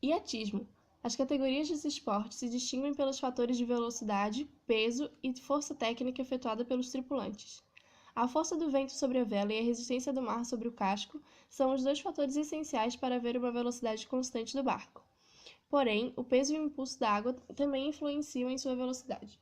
Iatismo. As categorias desse esporte se distinguem pelos fatores de velocidade, peso e força técnica efetuada pelos tripulantes. A força do vento sobre a vela e a resistência do mar sobre o casco são os dois fatores essenciais para haver uma velocidade constante do barco. Porém, o peso e o impulso da água também influenciam em sua velocidade.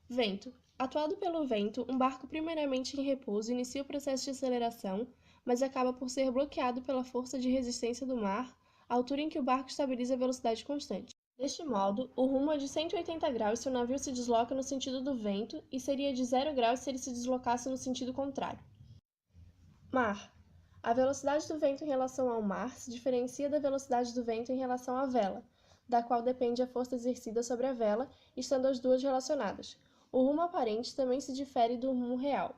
Vento. Atuado pelo vento, um barco primeiramente em repouso inicia o processo de aceleração, mas acaba por ser bloqueado pela força de resistência do mar, à altura em que o barco estabiliza a velocidade constante. Deste modo, o rumo é de 180 graus se o navio se desloca no sentido do vento e seria de 0 graus se ele se deslocasse no sentido contrário. Mar. A velocidade do vento em relação ao mar se diferencia da velocidade do vento em relação à vela, da qual depende a força exercida sobre a vela, estando as duas relacionadas. O rumo aparente também se difere do rumo real.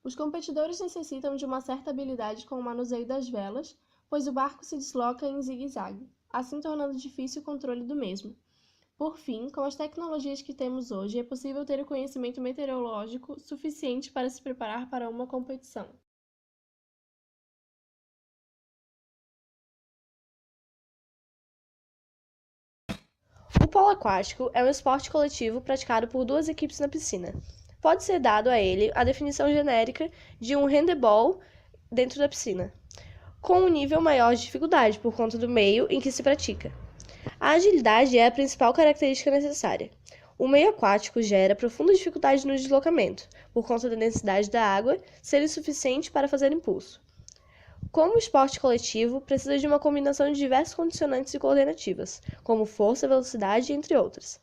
Os competidores necessitam de uma certa habilidade com o manuseio das velas, pois o barco se desloca em zigue-zague, assim tornando difícil o controle do mesmo. Por fim, com as tecnologias que temos hoje, é possível ter o conhecimento meteorológico suficiente para se preparar para uma competição. O polo aquático é um esporte coletivo praticado por duas equipes na piscina. Pode ser dado a ele a definição genérica de um handebol dentro da piscina, com um nível maior de dificuldade por conta do meio em que se pratica. A agilidade é a principal característica necessária. O meio aquático gera profunda dificuldade no deslocamento, por conta da densidade da água ser insuficiente para fazer impulso. Como esporte coletivo, precisa de uma combinação de diversas condicionantes e coordenativas, como força, velocidade, entre outras.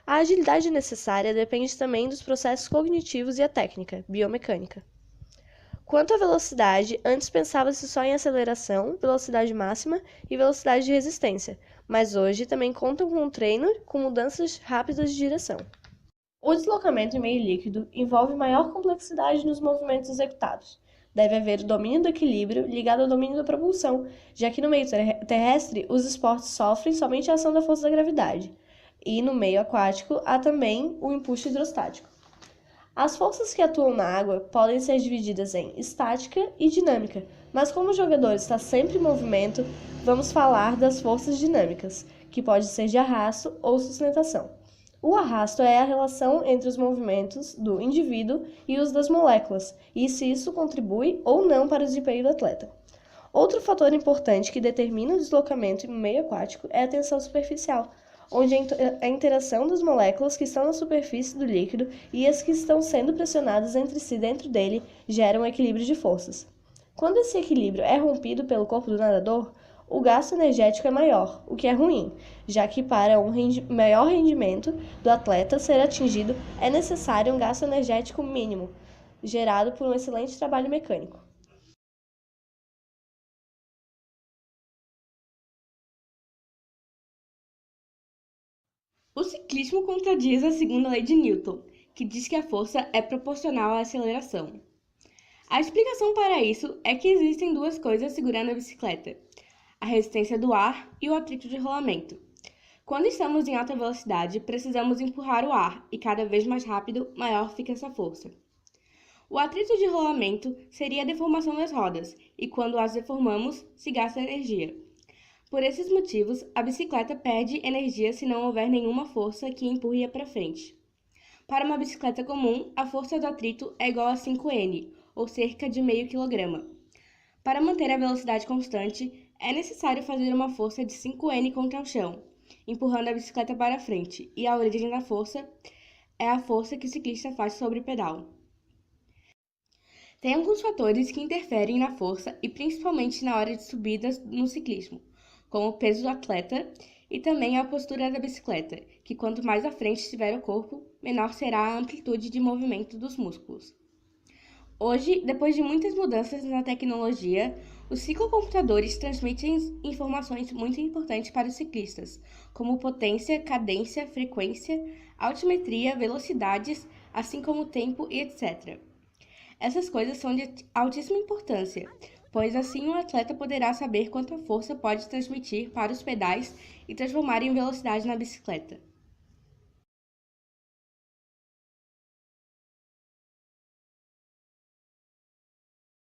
A agilidade necessária depende também dos processos cognitivos e a técnica, biomecânica. Quanto à velocidade, antes pensava-se só em aceleração, velocidade máxima e velocidade de resistência, mas hoje também contam com um treino com mudanças rápidas de direção. O deslocamento em meio líquido envolve maior complexidade nos movimentos executados. Deve haver o domínio do equilíbrio ligado ao domínio da propulsão, já que no meio terrestre os esportes sofrem somente a ação da força da gravidade, e no meio aquático há também o impulso hidrostático. As forças que atuam na água podem ser divididas em estática e dinâmica, mas como o jogador está sempre em movimento, vamos falar das forças dinâmicas, que pode ser de arrasto ou sustentação. O arrasto é a relação entre os movimentos do indivíduo e os das moléculas, e se isso contribui ou não para o desempenho do atleta. Outro fator importante que determina o deslocamento em meio aquático é a tensão superficial, onde a interação das moléculas que estão na superfície do líquido e as que estão sendo pressionadas entre si dentro dele geram um equilíbrio de forças. Quando esse equilíbrio é rompido pelo corpo do nadador, o gasto energético é maior, o que é ruim, já que para um maior rendimento do atleta ser atingido é necessário um gasto energético mínimo, gerado por um excelente trabalho mecânico. O ciclismo contradiz a segunda lei de Newton, que diz que a força é proporcional à aceleração. A explicação para isso é que existem duas coisas segurando a bicicleta: a resistência do ar e o atrito de rolamento. Quando estamos em alta velocidade, precisamos empurrar o ar e cada vez mais rápido, maior fica essa força. O atrito de rolamento seria a deformação das rodas, e quando as deformamos, se gasta energia. Por esses motivos, a bicicleta perde energia se não houver nenhuma força que empurre-a para frente. Para uma bicicleta comum, a força do atrito é igual a 5N, ou cerca de meio quilograma. Para manter a velocidade constante, é necessário fazer uma força de 5N contra o chão, empurrando a bicicleta para frente, e a origem da força é a força que o ciclista faz sobre o pedal. Tem alguns fatores que interferem na força e principalmente na hora de subidas no ciclismo, como o peso do atleta e também a postura da bicicleta, que quanto mais à frente estiver o corpo, menor será a amplitude de movimento dos músculos. Hoje, depois de muitas mudanças na tecnologia, os ciclocomputadores transmitem informações muito importantes para os ciclistas, como potência, cadência, frequência, altimetria, velocidades, assim como tempo e etc. Essas coisas são de altíssima importância, pois assim o atleta poderá saber quanta força pode transmitir para os pedais e transformar em velocidade na bicicleta.